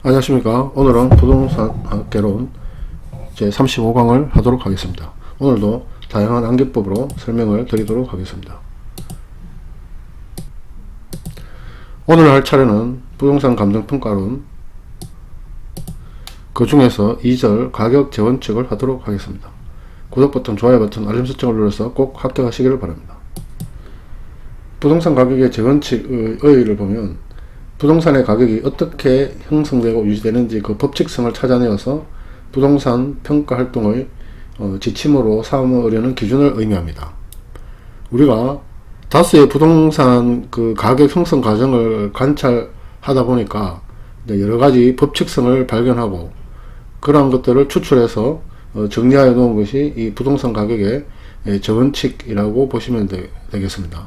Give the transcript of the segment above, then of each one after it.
안녕하십니까. 오늘은 부동산 개론 제 35강을 하도록 하겠습니다. 오늘도 다양한 암기법으로 설명을 드리도록 하겠습니다. 오늘 할 차례는 부동산 감정평가론, 그 중에서 2절 가격 재원칙을 하도록 하겠습니다. 구독 버튼, 좋아요 버튼, 알림 설정을 눌러서 꼭 합격하시기를 바랍니다. 부동산 가격의 재원칙의 의의를 보면 부동산의 가격이 어떻게 형성되고 유지되는지 그 법칙성을 찾아내어서 부동산 평가 활동의 지침으로 삼으려는 기준을 의미합니다. 우리가 다수의 부동산 그 가격 형성 과정을 관찰하다 보니까 여러가지 법칙성을 발견하고 그러한 것들을 추출해서 정리하여 놓은 것이 이 부동산 가격의 재원칙이라고 보시면 되겠습니다.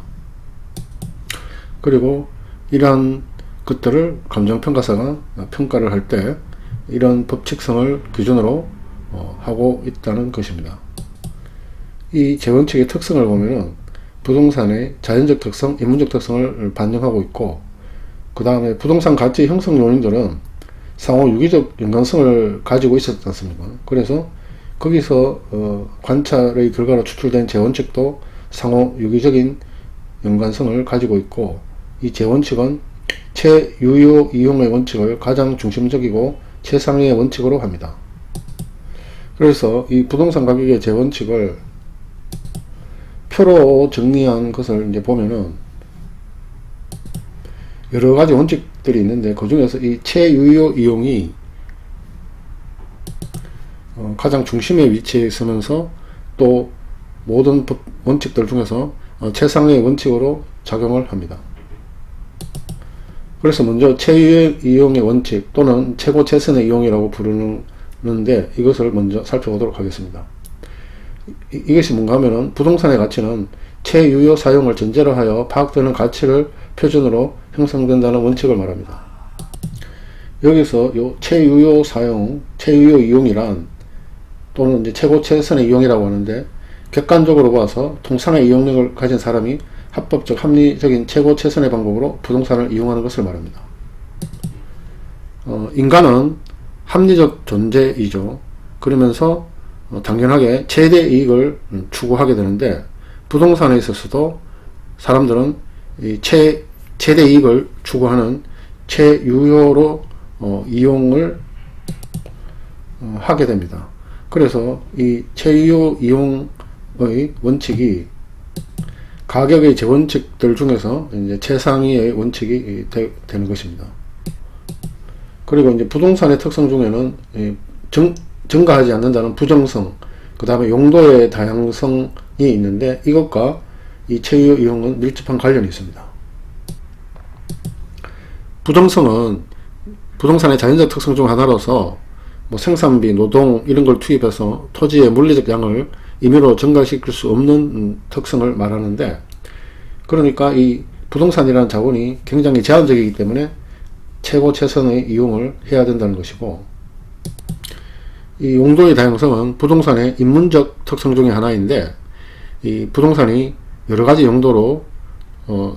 그리고 이러한 것들을 감정평가사가 평가를 할 때 이런 법칙성을 기준으로 하고 있다는 것입니다. 이 재원칙의 특성을 보면은 부동산의 자연적 특성, 인문적 특성을 반영하고 있고, 그 다음에 부동산 가치 형성 요인들은 상호 유기적 연관성을 가지고 있었지 않습니까? 그래서 거기서 관찰의 결과로 추출된 재원칙도 상호 유기적인 연관성을 가지고 있고, 이 재원칙은 최유효 이용의 원칙을 가장 중심적이고 최상위의 원칙으로 합니다. 그래서 이 부동산 가격의 재원칙을 표로 정리한 것을 이제 보면은 여러 가지 원칙들이 있는데, 그 중에서 이 최유효 이용이 가장 중심에 위치해 있으면서 또 모든 원칙들 중에서 최상위의 원칙으로 작용을 합니다. 그래서 먼저 최유효 이용의 원칙 또는 최고 최선의 이용이라고 부르는데, 이것을 먼저 살펴보도록 하겠습니다. 이것이 뭔가 하면은 부동산의 가치는 최유효 사용을 전제로 하여 파악되는 가치를 표준으로 형성된다는 원칙을 말합니다. 여기서 요 최유효 사용, 최유효 이용이란 또는 이제 최고 최선의 이용이라고 하는데, 객관적으로 봐서 통상의 이용력을 가진 사람이 합법적, 합리적인 최고 최선의 방법으로 부동산을 이용하는 것을 말합니다. 인간은 합리적 존재이죠. 그러면서 당연하게 최대 이익을 추구하게 되는데, 부동산에 있어서도 사람들은 이 최대 이익을 추구하는 최유효로 이용을 하게 됩니다. 그래서 이 최유효 이용의 원칙이 가격의 재원칙들 중에서 이제 최상위의 원칙이 되는 것입니다. 그리고 이제 부동산의 특성 중에는 증가하지 않는다는 부정성, 그 다음에 용도의 다양성이 있는데, 이것과 이 최유효 이용은 밀접한 관련이 있습니다. 부정성은 부동산의 자연적 특성 중 하나로서 뭐 생산비, 노동 이런 걸 투입해서 토지의 물리적 양을 임의로 증가시킬 수 없는 특성을 말하는데, 그러니까 이 부동산이라는 자본이 굉장히 제한적이기 때문에 최고 최선의 이용을 해야 된다는 것이고, 이 용도의 다양성은 부동산의 인문적 특성 중에 하나인데, 이 부동산이 여러 가지 용도로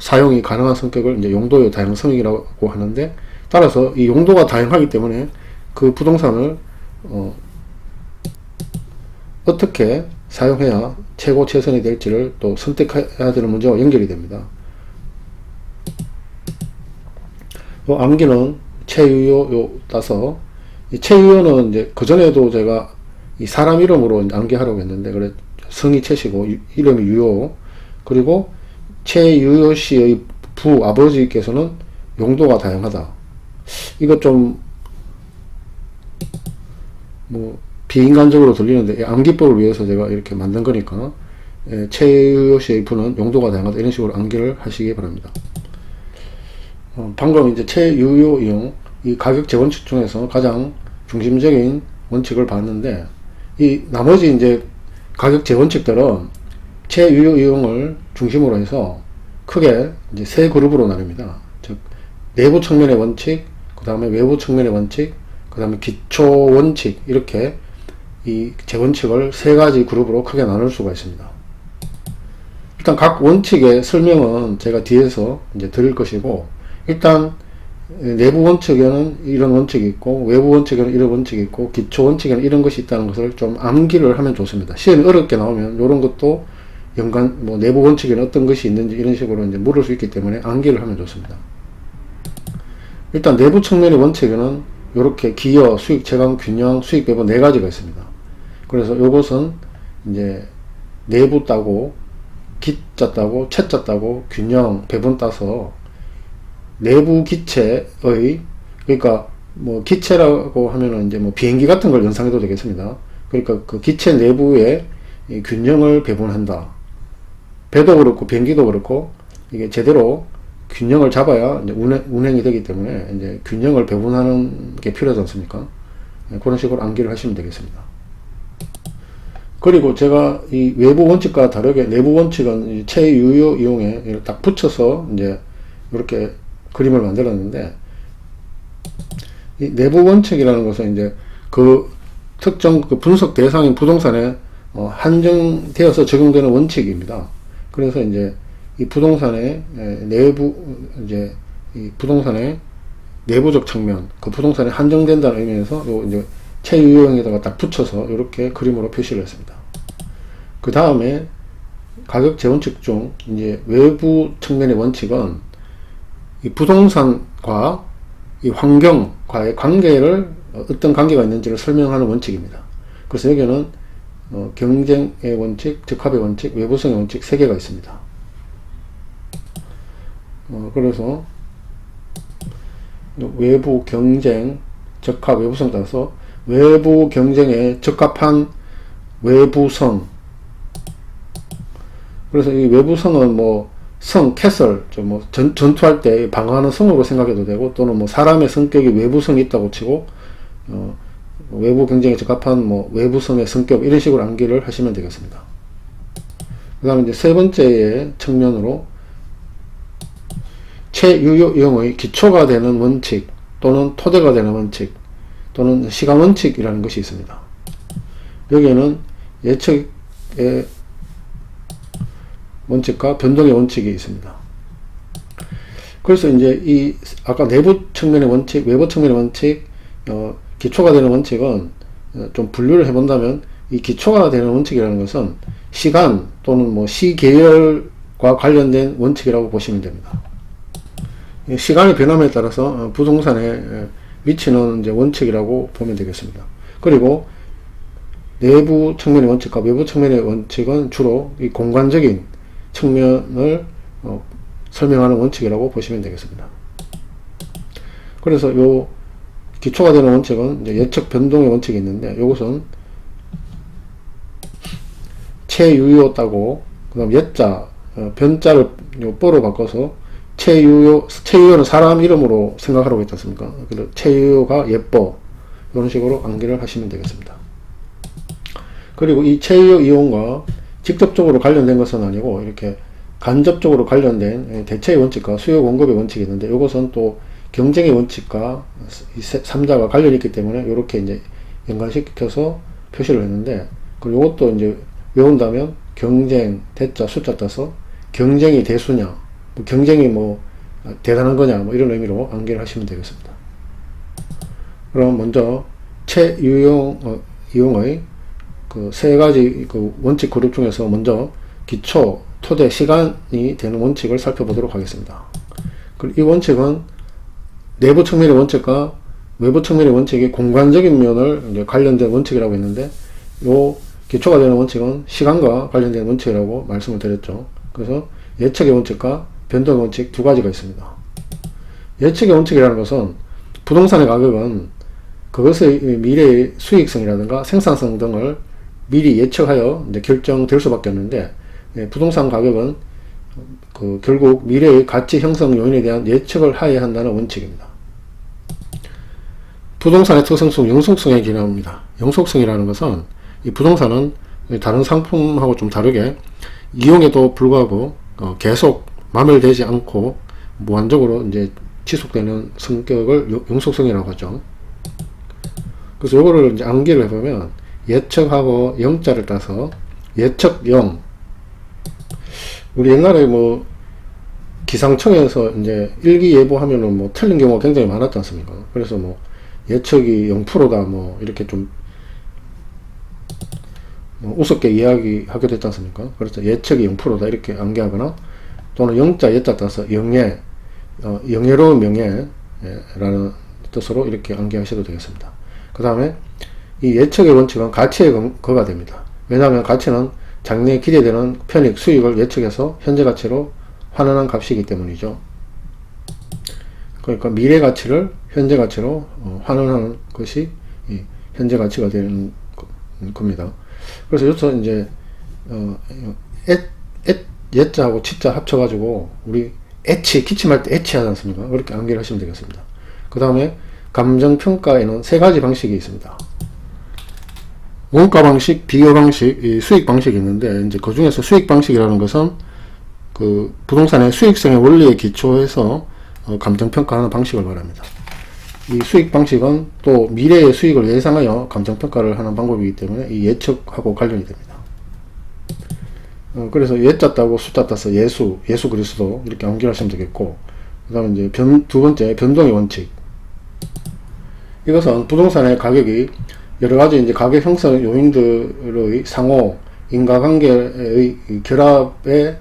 사용이 가능한 성격을 이제 용도의 다양성이라고 하는데, 따라서 이 용도가 다양하기 때문에 그 부동산을 어떻게 사용해야 최고 최선이 될지를 또 선택해야 되는 문제와 연결이 됩니다. 암기는 최유효 따서, 이 최유효는 이제 그전에도 제가 이 사람 이름으로 암기하려고 했는데, 그래 성이 최시고 이름이 유효, 그리고 최유효 씨의 부 아버지께서는 용도가 다양하다. 이거 좀 뭐 비인간적으로 들리는데, 암기법을 위해서 제가 이렇게 만든 거니까 최유효 씨의 부는 용도가 다양하다, 이런 식으로 암기를 하시기 바랍니다. 방금 이제 최유효 이용, 이 가격 재원칙 중에서 가장 중심적인 원칙을 봤는데, 이 나머지 이제 가격 재원칙들은 최유효 이용을 중심으로 해서 크게 이제 세 그룹으로 나눕니다. 즉 내부 측면의 원칙, 그 다음에 외부 측면의 원칙, 그 다음에 기초 원칙, 이렇게 이 재원칙을 세 가지 그룹으로 크게 나눌 수가 있습니다. 일단 각 원칙의 설명은 제가 뒤에서 이제 드릴 것이고, 일단 내부 원칙에는 이런 원칙이 있고 외부 원칙에는 이런 원칙이 있고 기초 원칙에는 이런 것이 있다는 것을 좀 암기를 하면 좋습니다. 시험이 어렵게 나오면 이런 것도 연관 뭐 내부 원칙에는 어떤 것이 있는지 이런 식으로 이제 물을 수 있기 때문에 암기를 하면 좋습니다. 일단 내부 측면의 원칙에는 이렇게 기여, 수익 체감, 균형, 수익 배분 네 가지가 있습니다. 그래서 이것은 이제 내부 따고 기자 따고 채자 따고 균형 배분 따서 내부 기체의 그러니까 뭐 기체라고 하면은 이제 뭐 비행기 같은 걸 연상해도 되겠습니다. 그러니까 그 기체 내부에 이 균형을 배분한다. 배도 그렇고 비행기도 그렇고 이게 제대로 균형을 잡아야 이제 운행이 되기 때문에 이제 균형을 배분하는 게 필요하지 않습니까? 그런 식으로 암기를 하시면 되겠습니다. 그리고 제가 이 외부 원칙과 다르게 내부 원칙은 체유효 이용에 딱 붙여서 이제 이렇게 그림을 만들었는데, 이 내부 원칙이라는 것은 이제 그 특정 그 분석 대상인 부동산에 한정되어서 적용되는 원칙입니다. 그래서 이제 이 부동산의 내부 이제 이 부동산의 내부적 측면, 그 부동산에 한정된다는 의미에서 요 이제 체유형에다가 딱 붙여서 이렇게 그림으로 표시를 했습니다. 그 다음에 가격 재원칙 중 이제 외부 측면의 원칙은 이 부동산과 이 환경과의 관계를 어떤 관계가 있는지를 설명하는 원칙입니다. 그래서 여기는 경쟁의 원칙, 적합의 원칙, 외부성의 원칙 3개가 있습니다. 그래서 외부 경쟁, 적합, 외부성 따라서 외부 경쟁에 적합한 외부성. 그래서 이 외부성은 뭐 성, 캐슬, 전투할 때 방어하는 성으로 생각해도 되고, 또는 뭐 사람의 성격이 외부성이 있다고 치고, 외부 경쟁에 적합한 뭐 외부성의 성격, 이런 식으로 암기를 하시면 되겠습니다. 그 다음에 이제 세 번째의 측면으로 체유효형의 기초가 되는 원칙, 또는 토대가 되는 원칙, 또는 시간 원칙이라는 것이 있습니다. 여기에는 예측의 원칙과 변동의 원칙이 있습니다. 그래서 이제 이 아까 내부 측면의 원칙, 외부 측면의 원칙, 기초가 되는 원칙은 좀 분류를 해본다면, 이 기초가 되는 원칙이라는 것은 시간 또는 뭐 시계열과 관련된 원칙이라고 보시면 됩니다. 시간의 변함에 따라서 부동산에 미치는 이제 원칙이라고 보면 되겠습니다. 그리고 내부 측면의 원칙과 외부 측면의 원칙은 주로 이 공간적인 측면을 설명하는 원칙이라고 보시면 되겠습니다. 그래서 요 기초가 되는 원칙은 이제 예측 변동의 원칙이 있는데, 이것은 체유효 따고 그 다음 예자, 변자를 뽀로 바꿔서 체유효는 사람 이름으로 생각하라고 했지 않습니까? 그래서 체유효가 예뻐, 이런 식으로 암기를 하시면 되겠습니다. 그리고 이 체유효 이용과 직접적으로 관련된 것은 아니고 이렇게 간접적으로 관련된 대체의 원칙과 수요 공급의 원칙이 있는데, 이것은 또 경쟁의 원칙과 3자가 관련이 있기 때문에 이렇게 이제 연관시켜서 표시를 했는데, 그리고 이것도 이제 외운다면 경쟁, 대자, 숫자 따서 경쟁이 대수냐, 경쟁이 뭐 대단한 거냐, 뭐 이런 의미로 암기를 하시면 되겠습니다. 그럼 먼저 체유용의 그 세 가지 그 원칙 그룹 중에서 먼저 기초, 토대, 시간이 되는 원칙을 살펴보도록 하겠습니다. 이 원칙은 내부 측면의 원칙과 외부 측면의 원칙이 공간적인 면을 이제 관련된 원칙이라고 했는데, 요 기초가 되는 원칙은 시간과 관련된 원칙이라고 말씀을 드렸죠. 그래서 예측의 원칙과 변동의 원칙 두 가지가 있습니다. 예측의 원칙이라는 것은 부동산의 가격은 그것의 미래의 수익성이라든가 생산성 등을 미리 예측하여 이제 결정될 수밖에 없는데, 부동산 가격은 결국 미래의 가치 형성 요인에 대한 예측을 하여야 한다는 원칙입니다. 부동산의 특성성 영속성에 기능합니다. 영속성이라는 것은 이 부동산은 다른 상품하고 좀 다르게 이용에도 불구하고 계속 마멸되지 않고 무한적으로 이제 지속되는 성격을 영속성이라고 하죠. 그래서 이거를 이제 암기를 해보면 예측하고 영자를 따서 예측 0. 우리 옛날에 뭐 기상청에서 이제 일기예보하면은 뭐 틀린 경우가 굉장히 많았지 않습니까? 그래서 뭐 예측이 0%다 뭐 이렇게 좀 우습게 이야기하게 됐지 않습니까? 그래서 예측이 0%다 이렇게 암기하거나 또는 영자 예자 따서 영예, 영예로운 명예라는 뜻으로 이렇게 암기하셔도 되겠습니다. 그 다음에 이 예측의 원칙은 가치에 근거가 됩니다. 왜냐하면 가치는 장래에 기대되는 편익, 수익을 예측해서 현재 가치로 환원한 값이기 때문이죠. 그러니까 미래 가치를 현재 가치로 환원하는 것이 이 현재 가치가 되는 겁니다. 그래서 여기서 이제 예자하고 치자 합쳐가지고 우리 기침할 때 하지 않습니까? 그렇게 암기를 하시면 되겠습니다. 그 다음에 감정평가에는 세 가지 방식이 있습니다. 원가 방식, 비교 방식, 수익 방식이 있는데, 이제 그 중에서 수익 방식이라는 것은 그 부동산의 수익성의 원리에 기초해서 감정평가하는 방식을 말합니다. 이 수익 방식은 또 미래의 수익을 예상하여 감정평가를 하는 방법이기 때문에 이 예측하고 관련이 됩니다. 그래서 예자 따고 숫자 따서 예수 그리스도 이렇게 암기하시면 되겠고, 그 다음에 이제 두 번째 변동의 원칙. 이것은 부동산의 가격이 여러가지 이제 가격 형성 요인들의 상호 인과관계의 결합의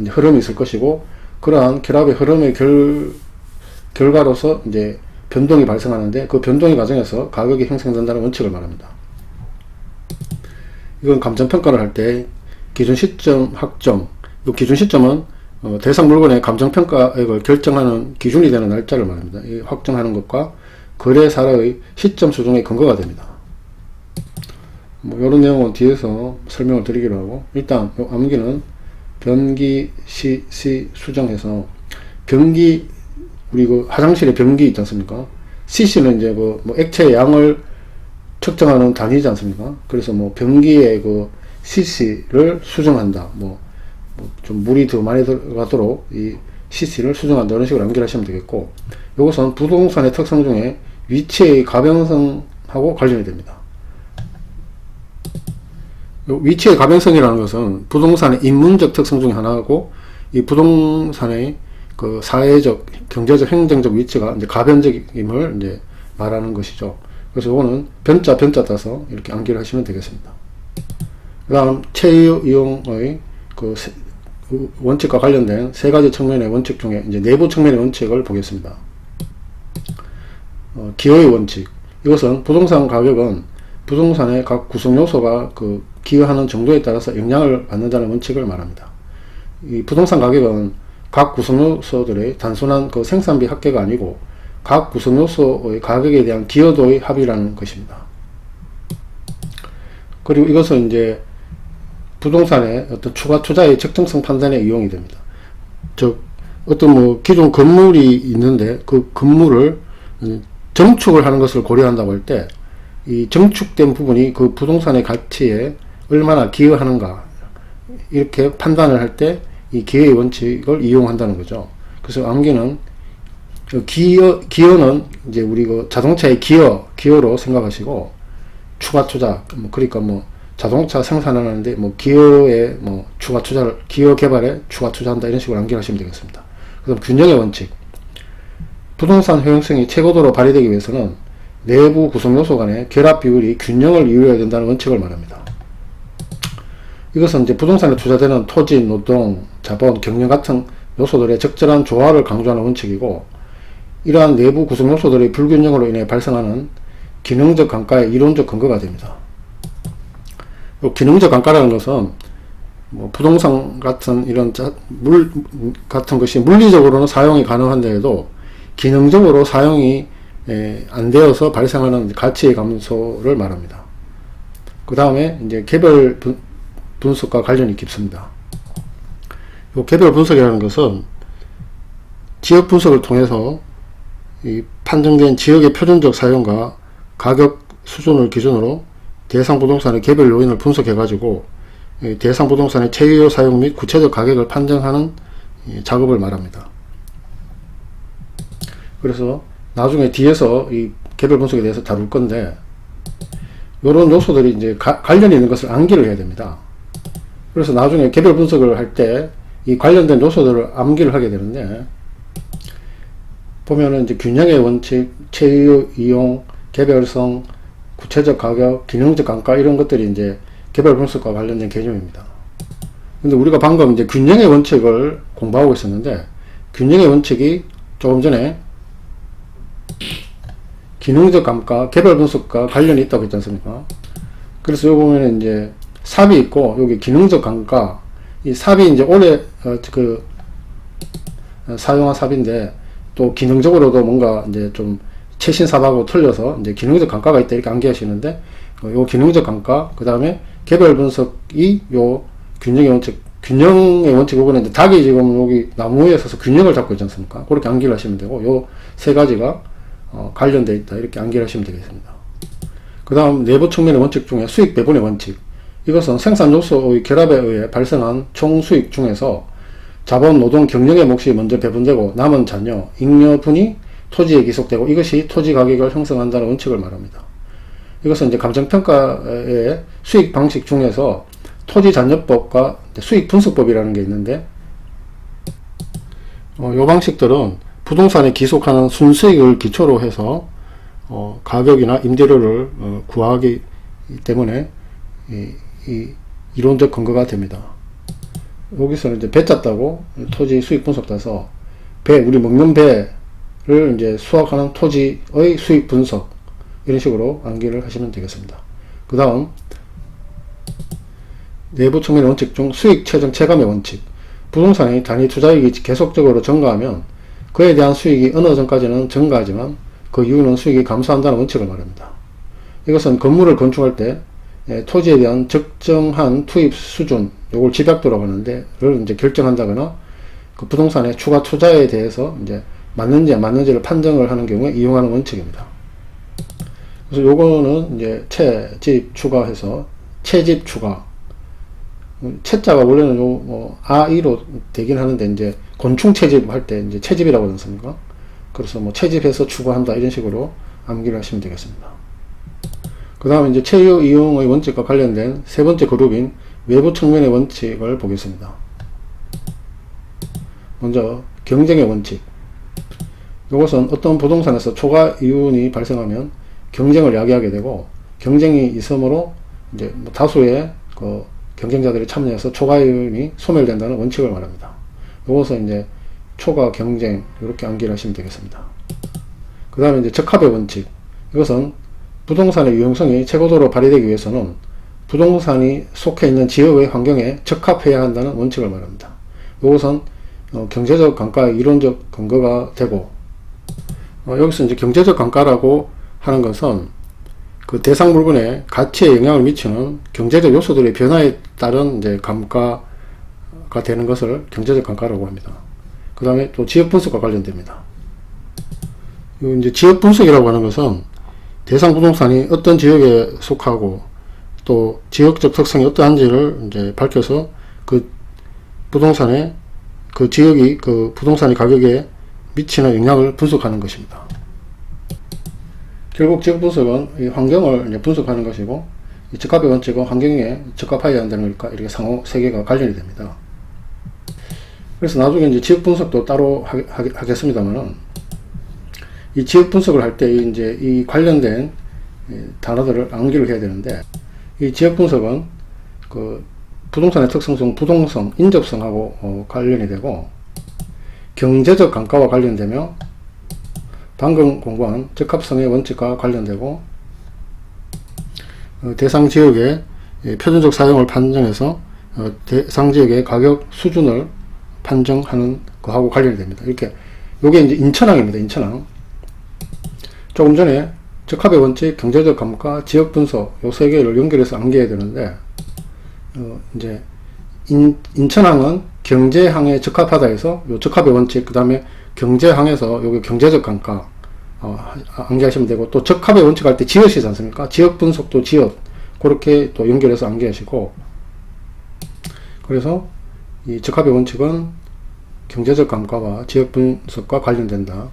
흐름이 있을 것이고, 그러한 결합의 흐름의 결과로서 이제 변동이 발생하는데, 그 변동의 과정에서 가격이 형성된다는 원칙을 말합니다. 이건 감정평가를 할 때 기준 시점 확정, 이 기준 시점은 대상 물건의 감정평가액을 결정하는 기준이 되는 날짜를 말합니다. 이 확정하는 것과 거래 사례의 시점 수정의 근거가 됩니다. 뭐 이런 내용은 뒤에서 설명을 드리기로 하고, 일단 이 암기는 변기 시 수정해서, 변기 우리 그 화장실에 변기 있지 않습니까? cc는 이제 그 뭐 액체의 양을 측정하는 단위지 않습니까? 그래서 뭐 변기에 그 cc를 수정한다. 뭐 좀 물이 더 많이 들어가도록 이 cc를 수정한다. 이런 식으로 암기를 하시면 되겠고, 이것은 부동산의 특성 중에 위치의 가변성하고 관련이 됩니다. 위치의 가변성이라는 것은 부동산의 인문적 특성 중에 하나고, 이 부동산의 그 사회적, 경제적, 행정적 위치가 이제 가변적임을 이제 말하는 것이죠. 그래서 이거는 변자 따서 이렇게 암기를 하시면 되겠습니다. 그 다음 채이용의 그 원칙과 관련된 세 가지 측면의 원칙 중에 이제 내부 측면의 원칙을 보겠습니다. 기여의 원칙. 이것은 부동산 가격은 부동산의 각 구성 요소가 그 기여하는 정도에 따라서 영향을 받는다는 원칙을 말합니다. 이 부동산 가격은 각 구성 요소들의 단순한 그 생산비 합계가 아니고 각 구성 요소의 가격에 대한 기여도의 합이라는 것입니다. 그리고 이것은 이제 부동산의 어떤 추가 투자의 적정성 판단에 이용이 됩니다. 즉 어떤 뭐 기존 건물이 있는데 그 건물을 정축을 하는 것을 고려한다고 할 때 이 정축된 부분이 그 부동산의 가치에 얼마나 기여하는가, 이렇게 판단을 할 때 이 기여의 원칙을 이용한다는 거죠. 그래서 암기는 기여는 이제 우리 그 자동차의 기여로 생각하시고, 추가 투자, 그러니까 뭐 자동차 생산하는데 뭐 기여에 뭐 추가 투자를, 기여 개발에 추가 투자한다, 이런 식으로 암기를 하시면 되겠습니다. 그다음 균형의 원칙. 부동산 효용성이 최고도로 발휘되기 위해서는 내부 구성 요소 간의 결합 비율이 균형을 이루어야 된다는 원칙을 말합니다. 이것은 이제 부동산에 투자되는 토지, 노동, 자본, 경영 같은 요소들의 적절한 조화를 강조하는 원칙이고, 이러한 내부 구성 요소들의 불균형으로 인해 발생하는 기능적 감가의 이론적 근거가 됩니다. 기능적 감가라는 것은 뭐 부동산 같은 이런 물 같은 것이 물리적으로는 사용이 가능한데도 기능적으로 사용이 안 되어서 발생하는 가치의 감소를 말합니다. 그 다음에 이제 개별 분석과 관련이 깊습니다. 이 개별 분석이라는 것은 지역 분석을 통해서 이 판정된 지역의 표준적 사용과 가격 수준을 기준으로 대상 부동산의 개별 요인을 분석해 가지고 대상 부동산의 최유 사용 및 구체적 가격을 판정하는 작업을 말합니다. 그래서 나중에 뒤에서 이 개별 분석에 대해서 다룰 건데, 이런 요소들이 이제 관련이 있는 것을 암기를 해야 됩니다. 그래서 나중에 개별 분석을 할 때 이 관련된 요소들을 암기를 하게 되는데, 보면은 이제 균형의 원칙, 체유, 이용, 개별성, 구체적 가격, 기능적 감가 이런 것들이 이제 개별 분석과 관련된 개념입니다. 근데 우리가 방금 이제 균형의 원칙을 공부하고 있었는데, 균형의 원칙이 조금 전에 기능적 감가, 개별 분석과 관련이 있다고 했지 않습니까? 그래서 여기 보면 이제 삽이 있고, 여기 기능적 감가, 이 삽이 이제 오래 사용한 삽인데, 또 기능적으로도 뭔가 이제 좀 최신 삽하고 틀려서 이제 기능적 감가가 있다 이렇게 암기하시는데, 요 기능적 감가, 그 다음에 개별 분석이 요 균형의 원칙, 균형의 원칙, 요거는 이제 닭이 지금 여기 나무에 서서 균형을 잡고 있지 않습니까? 그렇게 암기를 하시면 되고, 요 세 가지가 관련되어 있다 이렇게 암기를 하시면 되겠습니다. 그 다음 내부 측면의 원칙 중에 수익 배분의 원칙, 이것은 생산 요소의 결합에 의해 발생한 총 수익 중에서 자본, 노동, 경영의 몫이 먼저 배분되고 남은 잔여, 잉여분이 토지에 기속되고 이것이 토지 가격을 형성한다는 원칙을 말합니다. 이것은 이제 감정평가의 수익 방식 중에서 토지 잔여법과 수익 분석법이라는 게 있는데, 이 방식들은 부동산에 기속하는 순수익을 기초로 해서 가격이나 임대료를 구하기 때문에 이 이론적 근거가 됩니다. 여기서는 이제 배 짰다고 토지 수익 분석 따서 우리 먹는 배를 이제 수확하는 토지의 수익 분석, 이런 식으로 암기를 하시면 되겠습니다. 그 다음 내부 측면의 원칙 중 수익 최종 체감의 원칙, 부동산의 단위 투자이익이 계속적으로 증가하면 그에 대한 수익이 어느 정도까지는 증가하지만 그 이후는 수익이 감소한다는 원칙을 말합니다. 이것은 건물을 건축할 때 토지에 대한 적정한 투입 수준, 요걸 집약도라고 하는데, 를 이제 결정한다거나 그 부동산의 추가 투자에 대해서 이제 맞는지 안 맞는지를 판정을 하는 경우에 이용하는 원칙입니다. 그래서 요거는 이제 채집 추가해서 채집 추가, 채자가 원래는 아이로 되긴 하는데, 이제 곤충 채집할 때 이제 채집이라고 하지 않습니까? 그래서 채집해서 추가한다 이런 식으로 암기를 하시면 되겠습니다. 그 다음에 이제 체유 이용의 원칙과 관련된 세 번째 그룹인 외부 측면의 원칙을 보겠습니다. 먼저 경쟁의 원칙. 이것은 어떤 부동산에서 초과 이윤이 발생하면 경쟁을 야기하게 되고, 경쟁이 있으므로 이제 다수의 그 경쟁자들이 참여해서 초과 이윤이 소멸된다는 원칙을 말합니다. 이것은 이제 초과 경쟁, 이렇게 암기를 하시면 되겠습니다. 그 다음에 이제 적합의 원칙. 이것은 부동산의 유용성이 최고도로 발휘되기 위해서는 부동산이 속해 있는 지역의 환경에 적합해야 한다는 원칙을 말합니다. 이것은 경제적 감가의 이론적 근거가 되고, 여기서 이제 경제적 감가라고 하는 것은 그 대상 물건의 가치에 영향을 미치는 경제적 요소들의 변화에 따른 이제 감가가 되는 것을 경제적 감가라고 합니다. 그 다음에 또 지역 분석과 관련됩니다. 이제 지역 분석이라고 하는 것은 대상 부동산이 어떤 지역에 속하고 또 지역적 특성이 어떠한지를 이제 밝혀서 그 부동산의 그 지역이 그 부동산의 가격에 미치는 영향을 분석하는 것입니다. 결국 지역 분석은 이 환경을 이제 분석하는 것이고, 이 적합의 원칙은 환경에 적합해야 한다는 것과 이렇게 상호 세 개가 관련이 됩니다. 그래서 나중에 이제 지역 분석도 따로 하겠습니다만은, 이 지역 분석을 할 때 이제 이 관련된 단어들을 암기를 해야 되는데, 이 지역 분석은 그 부동산의 특성성, 부동성, 인접성하고 관련이 되고, 경제적 감가와 관련되며 방금 공부한 적합성의 원칙과 관련되고, 대상 지역의 표준적 사용을 판정해서 대상 지역의 가격 수준을 판정하는 거하고 관련이 됩니다. 이렇게 요게 이제 인천항입니다. 인천항. 조금 전에 적합의 원칙, 경제적 감가, 지역 분석 요 세 개를 연결해서 암기해야 되는데, 이제 인천항은 경제항에 적합하다 해서 요 적합의 원칙, 그 다음에 경제항에서 요게 경제적 감가 암기하시면 되고, 또 적합의 원칙 할 때 지읒이지 않습니까? 지역 분석도 지읒, 그렇게 또 연결해서 암기하시고, 그래서 이 적합의 원칙은 경제적 감가와 지역 분석과 관련된다.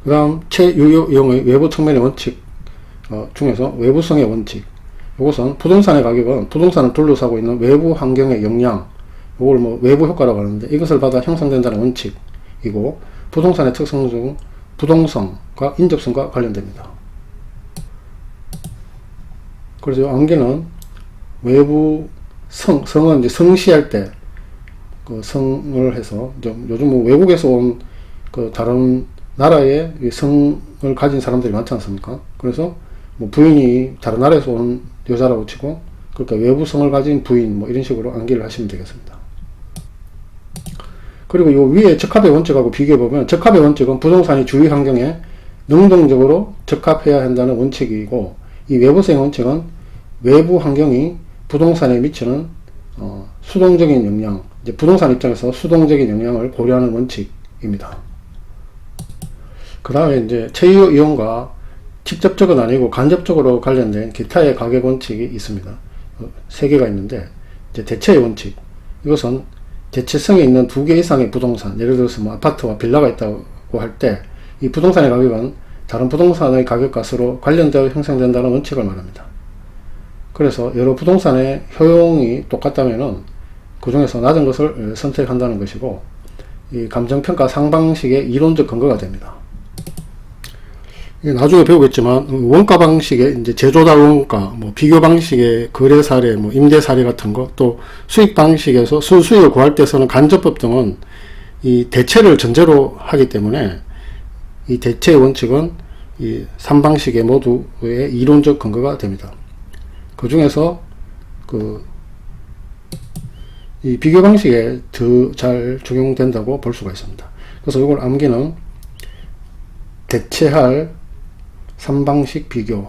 그 다음 체유용의 외부 측면의 원칙 중에서 외부성의 원칙, 이것은 부동산의 가격은 부동산을 둘러싸고 있는 외부 환경의 영향, 이걸 뭐 외부 효과라고 하는데, 이것을 받아 형성된다는 원칙이고, 부동산의 특성 중 부동성과 인접성과 관련됩니다. 그래서 암기는 외부 성은 이제 성시할 때 그 성을 해서, 요즘 뭐 외국에서 온 그 다른 나라의 성을 가진 사람들이 많지 않습니까? 그래서 뭐 부인이 다른 나라에서 온 여자라고 치고, 그러니까 외부 성을 가진 부인, 뭐 이런 식으로 암기를 하시면 되겠습니다. 그리고 요 위에 적합의 원칙하고 비교해보면, 적합의 원칙은 부동산이 주위 환경에 능동적으로 적합해야 한다는 원칙이고, 이 외부성의 원칙은 외부 환경이 부동산에 미치는 수동적인 영향, 이제 부동산 입장에서 수동적인 영향을 고려하는 원칙입니다. 그 다음에 이제 채유 이용과 직접적은 아니고 간접적으로 관련된 기타의 가격 원칙이 있습니다. 3개가 있는데, 이제 대체의 원칙. 이것은 대체성이 있는 2개 이상의 부동산, 예를 들어서 뭐 아파트와 빌라가 있다고 할 때, 이 부동산의 가격은 다른 부동산의 가격과 서로 관련되어 형성된다는 원칙을 말합니다. 그래서 여러 부동산의 효용이 똑같다면은 그 중에서 낮은 것을 선택한다는 것이고, 이 감정평가 상방식의 이론적 근거가 됩니다. 나중에 배우겠지만, 원가 방식의 이제 제조달 원가, 뭐 비교 방식의 거래 사례, 뭐 임대 사례 같은 거, 또 수익 방식에서 순수익을 구할 때 쓰는 간접법 등은 이 대체를 전제로 하기 때문에, 이 대체의 원칙은 이 3방식의 모두의 이론적 근거가 됩니다. 그 중에서 이 비교 방식에 더 잘 적용된다고 볼 수가 있습니다. 그래서 이걸 암기는 대체할 3방식 비교,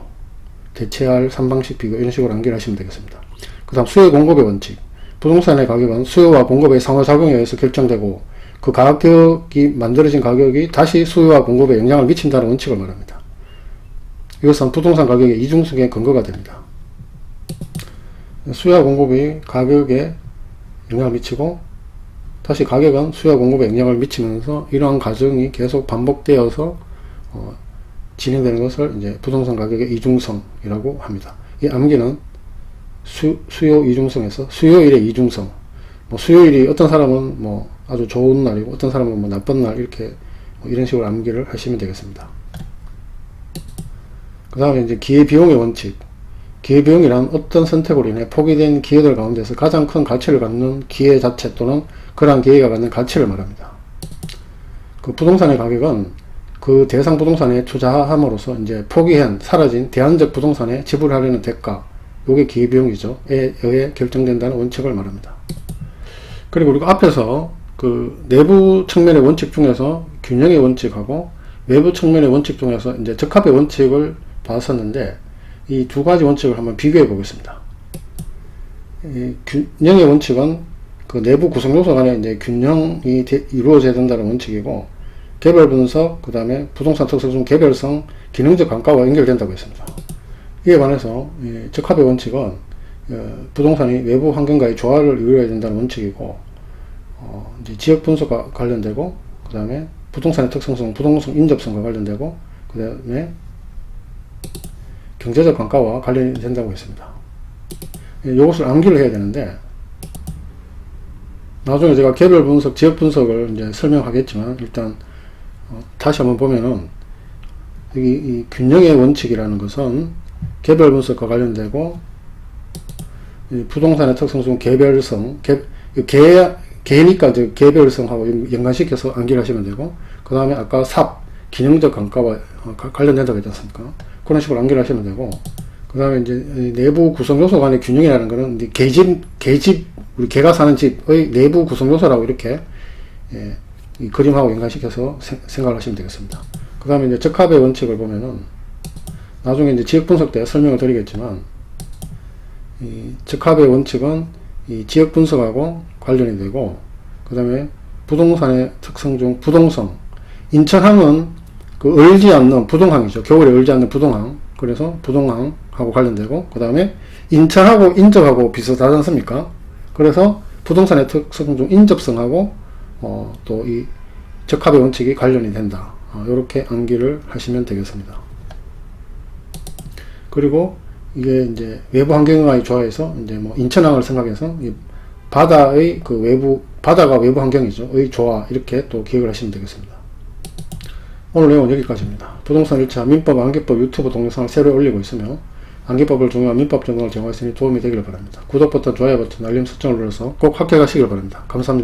대체할 3방식 비교, 이런 식으로 암기를 하시면 되겠습니다. 그 다음 수요 공급의 원칙. 부동산의 가격은 수요와 공급의 상호작용에 의해서 결정되고, 그 가격이 만들어진 가격이 다시 수요와 공급에 영향을 미친다는 원칙을 말합니다. 이것은 부동산 가격의 이중성의 근거가 됩니다. 수요와 공급이 가격에 영향을 미치고, 다시 가격은 수요와 공급에 영향을 미치면서 이러한 과정이 계속 반복되어서 진행되는 것을 이제 부동산 가격의 이중성이라고 합니다. 이 암기는 수요 이중성에서 수요일의 이중성, 뭐 수요일이 어떤 사람은 뭐 아주 좋은 날이고 어떤 사람은 뭐 나쁜 날, 이렇게 뭐 이런 식으로 암기를 하시면 되겠습니다. 그 다음에 이제 기회비용의 원칙. 기회비용이란 어떤 선택으로 인해 포기된 기회들 가운데서 가장 큰 가치를 갖는 기회 자체 또는 그러한 기회가 갖는 가치를 말합니다. 그 부동산의 가격은 그 대상 부동산에 투자함으로써 이제 포기한, 사라진 대안적 부동산에 지불하려는 대가, 요게 기회비용이죠. 에 의해 결정된다는 원칙을 말합니다. 그리고 우리가 앞에서 그 내부 측면의 원칙 중에서 균형의 원칙하고 외부 측면의 원칙 중에서 이제 적합의 원칙을 봤었는데, 이 두 가지 원칙을 한번 비교해 보겠습니다. 이 균형의 원칙은 그 내부 구성 요소 간에 이제 균형이 이루어져야 된다는 원칙이고, 개별 분석, 그 다음에 부동산 특성 중 개별성, 기능적 감가와 연결된다고 했습니다. 이에 반해서 적합의 원칙은 부동산이 외부 환경과의 조화를 이루어야 된다는 원칙이고, 이제 지역 분석과 관련되고, 그 다음에 부동산의 특성성, 부동산 인접성과 관련되고, 그 다음에 경제적 감가와 관련이 된다고 했습니다. 이것을 암기를 해야 되는데, 나중에 제가 개별 분석, 지역 분석을 이제 설명하겠지만, 일단 다시 한번 보면은 이 균형의 원칙이라는 것은 개별 분석과 관련되고, 이 부동산의 특성 중 개별성, 개니까 개별성하고 연관시켜서 암기를 하시면 되고, 그 다음에 아까 기능적 감가와 관련된다고 했지 않습니까? 그런 식으로 암기를 하시면 되고, 그 다음에 이제 내부 구성 요소 간의 균형이라는 것은 이제 우리 개가 사는 집의 내부 구성 요소라고 이렇게 이 그림하고 연관시켜서 생각을 하시면 되겠습니다. 그 다음에 이제 적합의 원칙을 보면은 나중에 이제 지역 분석 때 설명을 드리겠지만, 이 적합의 원칙은 이 지역 분석하고 관련이 되고, 그 다음에 부동산의 특성 중 부동성, 인천항은 그 얼지 않는 부동항이죠. 겨울에 얼지 않는 부동항. 그래서 부동항하고 관련되고, 그 다음에 인천하고 인접하고 비슷하지 않습니까? 그래서 부동산의 특성 중 인접성하고 또 이 적합의 원칙이 관련이 된다. 이렇게 암기를 하시면 되겠습니다. 그리고 이게 이제 외부 환경과의 조화에서 이제 뭐 인천항을 생각해서 이 바다의 그 바다가 외부 환경이죠. 의 조화, 이렇게 또 기억을 하시면 되겠습니다. 오늘 내용은 여기까지입니다. 부동산 1차 민법 암기법 유튜브 동영상을 새로 올리고 있으며 암기법을 중요한 민법 정보를 제공했으니 도움이 되기를 바랍니다. 구독 버튼, 좋아요 버튼, 알림 설정을 눌러서 꼭 합격하시길 바랍니다. 감사합니다.